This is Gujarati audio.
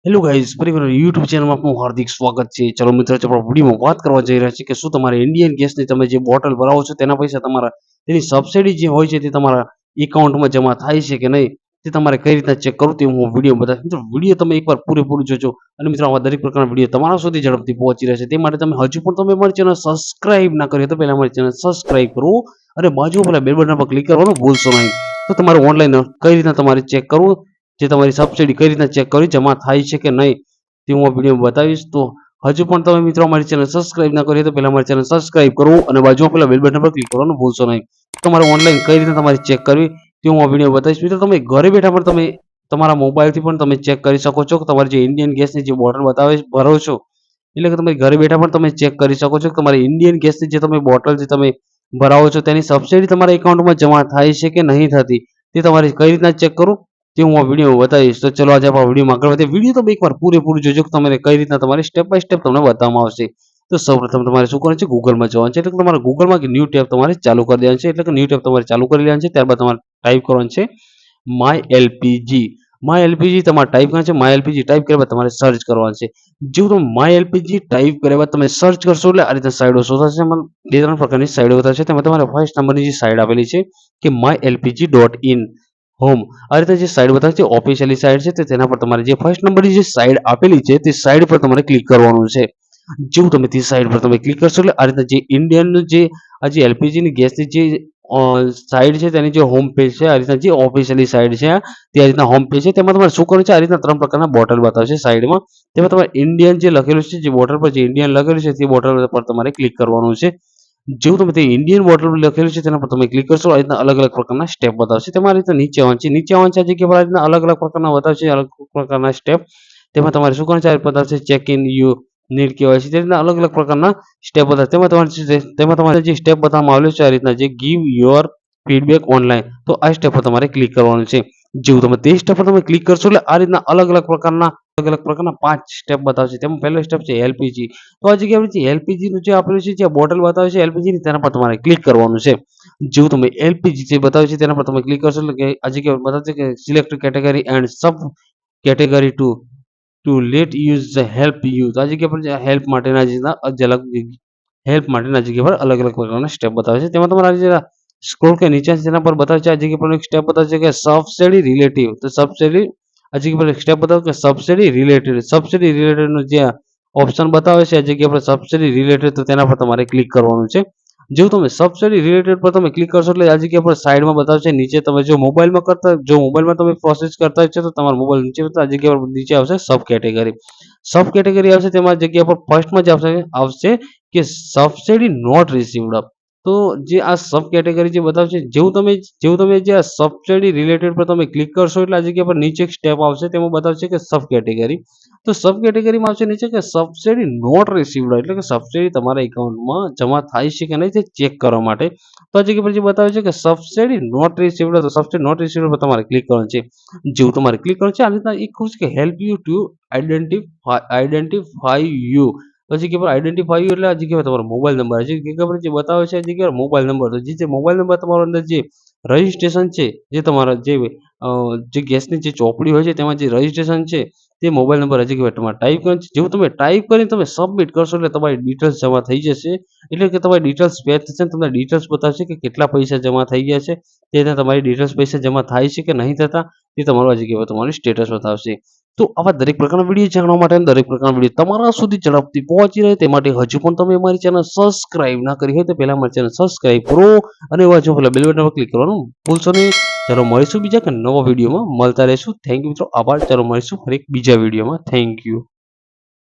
હેલો ગાઈઝ, ફરીવાર યુટ્યુબ ચેનલમાં આપનું હાર્દિક સ્વાગત છે. ચલો મિત્રો, આપણે વિડીયોમાં વાત કરવા જઈ રહ્યા છીએ કે શું તમારે ઇન્ડિયન ગેસની તમે જે બોટલ ભરાવો છો તેના પૈસા તમારા તેની સબસિડી જે હોય છે તે તમારા એકાઉન્ટમાં જમા થાય છે કે નહીં તે તમારે કઈ રીતના ચેક કરવું તે હું વિડીયો બતાવીશ. મિત્રો, વિડીયો તમે એકવાર પૂરેપૂરું જોજો અને મિત્રો આવા દરેક પ્રકારના વિડીયો તમારા સુધી ઝડપથી પહોંચી રહેશે. તે માટે તમે હજુ પણ તમે અમારી ચેનલ સબસ્ક્રાઇબ ના કરી તો પહેલા અમારી ચેનલ સબસ્ક્રાઇબ કરો અને બાજુ પેલા બેલ બટન પર ક્લિક કરવાનું ભૂલશો નહીં. તો તમારે ઓનલાઈન કઈ રીતના તમારે ચેક કરવું, જે તમારી સબસિડી કઈ રીતના ચેક કરવી, જમા થાય છે કે નહીં તે હું આ વિડીયોમાં બતાવીશ. તો હજુ પણ તમે મિત્રો અમારી ચેનલ સબસ્ક્રાઇબ ના કરી તો પહેલા અમારી ચેનલ સબસ્ક્રાઇબ કરવું અને બાજુમાં પેલા બેલ બટન પર ક્લિક કરવાનું ભૂલશો નહીં. તમારે ઓનલાઈન કઈ રીતે તમારી ચેક કરવી તે હું આ વિડીયો બતાવીશ. મિત્રો, તમે ઘરે બેઠા પણ તમે તમારા મોબાઈલથી પણ તમે ચેક કરી શકો છો કે તમારી જે ઇન્ડિયન ગેસની જે બોટલ બતાવે ભરો છો, એટલે કે તમે ઘરે બેઠા પણ તમે ચેક કરી શકો છો કે તમારી ઇન્ડિયન ગેસની જે તમે બોટલ જે તમે ભરાવો છો તેની સબસિડી તમારા એકાઉન્ટમાં જમા થાય છે કે નહીં થતી તે તમારે કઈ રીતના ચેક કરવું તે હું આ વિડીયોમાં બતાવીશ. તો ચલો આજે આપણે વિડીયોમાં આગળ વધીએ. વિડીયો તમે એકવાર પૂરેપૂરું જોજો કે તમારે કઈ રીતના તમારે સ્ટેપ બાય સ્ટેપ તમને બતાવવામાં આવશે. તો સૌપ્રથમ તમારે શું કરવાનું છે, ગૂગલમાં જવાનું છે. એટલે કે તમારે ગૂગલમાં ન્યૂ ટેબ તમારે ચાલુ કરી દેવાનું છે. એટલે કે ન્યૂ ટેબ તમારે ચાલુ કરી લેવાનું છે. ત્યારબાદ તમારે ટાઈપ કરવાનું છે માય એલપીજી. માય એલપીજી તમારે ટાઈપ કરવાનું છે. માય એલપીજી ટાઈપ કર્યા બાદ તમારે સર્ચ કરવાનું છે. જેવું તમે માય એલપીજી ટાઈપ કર્યા બાદ તમે સર્ચ કરશો એટલે આ રીતે સાઈડો શો થશે. એમાં બે ત્રણ પ્રકારની સાઈડો બતાવશે. તેમાં તમારે ફર્સ્ટ નંબરની જે સાઈડ આપેલી છે કે માય એલપીજી .in હોમ, આ રીતે જે સાઈડ બતાવે છે ઓફિશિયલી સાઈડ છે, તેના પર તમારે જે ફર્સ્ટ નંબરની જે સાઈડ આપેલી છે તે સાઈડ પર તમારે ક્લિક કરવાનું છે. જેવું તમે તે સાઈડ પર તમે ક્લિક કરશો એટલે આ રીતે જે ઇન્ડિયનનું જે આ જે એલપીજીની ગેસની જે સાઈડ છે તેની જે હોમ પેજ છે, આ રીતના જે ઓફિશિયલી સાઈડ છે તે આ રીતના હોમ પેજ છે. તેમાં તમારે શું કરવું છે, આ રીતના ત્રણ પ્રકારના બોટલ બતાવશે સાઈડમાં. તેમાં તમારે ઇન્ડિયન જે લખેલું છે, જે બોટલ પર જે ઇન્ડિયન લખેલું છે તે બોટલ પર તમારે ક્લિક કરવાનું છે. જેવું તમે તે ઇન્ડિયન બોટલ પર લખેલું છે તેના પર તમે ક્લિક કરશો, આ રીતના અલગ અલગ પ્રકારના સ્ટેપ બતાવશે. તેમાં આ રીતના નીચે આવવાનું છે. નીચે આવવાનું છે આ જગ્યા પર આ રીતના અલગ અલગ પ્રકારના બતાવશે, અલગ પ્રકારના સ્ટેપ. તેમાં તમારે શું કરવાનું છે, આ બતાવશે check in you need KYC. તે રીતના અલગ અલગ પ્રકારના સ્ટેપ બતાવશે. તેમાં તમારે જે સ્ટેપ બતાવવામાં આવેલું છે આ રીતના જે ગીવ યોર ફીડબેક ઓનલાઈન, તો આ સ્ટેપ પર તમારે ક્લિક કરવાનું છે. જેવું તમે તે સ્ટેપ પર તમે ક્લિક કરશો એટલે આ રીતના અલગ અલગ પ્રકારના 5 સ્ટેપ બતાવશે. તેમાં પહેલો સ્ટેપ છે એલપીજી. તો આ જગ્યાએ આપણે જે એલપીજી નું જે આપેલું છે, જે બોટલ બતાવે છે એલપીજી ની, તેના પર તમારે ક્લિક કરવાનું છે. જેવું તમે એલપીજી જે બતાવે છે તેના પર તમે ક્લિક કરશો એટલે કે આ જગ્યાએ બતાવશે કે select category and sub category to let us the help you. તો આ જગ્યા પર જે હેલ્પ માટેના જગ્યા પર અલગ અલગ પ્રકારના સ્ટેપ બતાવે છે. તેમાં તમારે જે સ્ક્રોલ કે નીચે તેના પર બતાવે છે, આ જગ્યા પર એક સ્ટેપ બતાવે છે કે સબસિડી રિલેટિવ. તો સબસિડી આ જગ્યા પર એક સ્ટેપ બતાવે કે સબસિડી રિલેટેડ નું જે ઓપ્શન બતાવે છે આ જગ્યા પર સબસિડી રિલેટેડ, તો તેના પર તમારે ક્લિક કરવાનું છે. જેવું તમે સબસિડી રિલેટેડ પર તમે ક્લિક કરશો એટલે આ જગ્યા પર સાઈડમાં બતાવશે નીચે. તમે જો મોબાઈલમાં તમે પ્રોસેસ કરતા હોય છે તો તમારો મોબાઈલ નીચે આ જગ્યા પર નીચે આવશે સબ કેટેગરી આવશે. તેમાં જગ્યા પર ફર્સ્ટમાં જ આવશે કે સબસિડી નોટ રિસીવ્ડ. તો જે આ સબ કેટેગરી જે બતાવશે, જેવું તમે જે આ સબસિડી રિલેટેડ પર તમે ક્લિક કરશો એટલે આ જગ્યા પર નીચે એક સ્ટેપ આવશે, તેમાં બતાવશે કે સબ કેટેગરી. તો સબ કેટેગરીમાં આવશે નીચે કે સબસિડી નોટ રિસીવ્ડ, એટલે કે સબસિડી તમારા એકાઉન્ટમાં જમા થાય છે કે નહીં તે ચેક કરવા માટે. તો આ જગ્યા પર જે બતાવે છે કે સબસિડી નોટ રિસીવ્ડ, તો સબસિડી નોટ રિસીવ્ડ પર તમારે ક્લિક કરવાનું છે. જેવું તમારે ક્લિક કરવાનું છે, આ રીતના એક ખુશ કે help you to identify you. તો આ જગ્યા પર આઈડેન્ટિફાઈ યુ એટલે આ જગ્યા પર તમારો મોબાઈલ નંબર, આ જગ્યા પર જે બતાવે છે આ જગ્યા પર મોબાઈલ નંબર. તો જે મોબાઈલ નંબર તમારો અંદર જે રજિસ્ટ્રેશન છે, જે તમારા જે ગેસની જે ચોપડી હોય છે તેમાં જે રજિસ્ટ્રેશન છે તે મોબાઈલ નંબર હજી કે તમારે ટાઈપ કરવાનું છે. જેવું તમે ટાઈપ કરીને તમે સબમિટ કરશો એટલે તમારી ડિટેલ્સ જમા થઈ જશે. એટલે કે તમારી ડિટેલ્સ ફેચ થશે, તમને ડિટેલ્સ બતાવશે કે કેટલા પૈસા જમા થઈ ગયા છે. તે તમારી ડિટેલ્સ પૈસા જમા થાય છે કે નહીં થતા તે તમારું આ જગ્યાએ તમારી સ્ટેટસ બતાવશે. તો આવા દરેક પ્રકારના વિડીયો જાણવા માટે દરેક પ્રકારના વિડીયો તમારા સુધી ઝડપથી પહોંચી રહે તે માટે હજુ પણ તમે અમારી ચેનલ સબસ્ક્રાઇબ ના કરી હોય તો પહેલા અમારી ચેનલ સબસ્ક્રાઇબ કરો અને બાજુ પેલા બેલ બટન પર ક્લિક કરવાનું ભૂલશો નહીં. ચાલો મળીશું બીજા કે નવા વિડીયોમાં, મળતા રહેશું. થેન્ક યુ મિત્રો, આભાર. ચાલો મળીશું ફરી એક બીજા વિડીયોમાં. Thank you.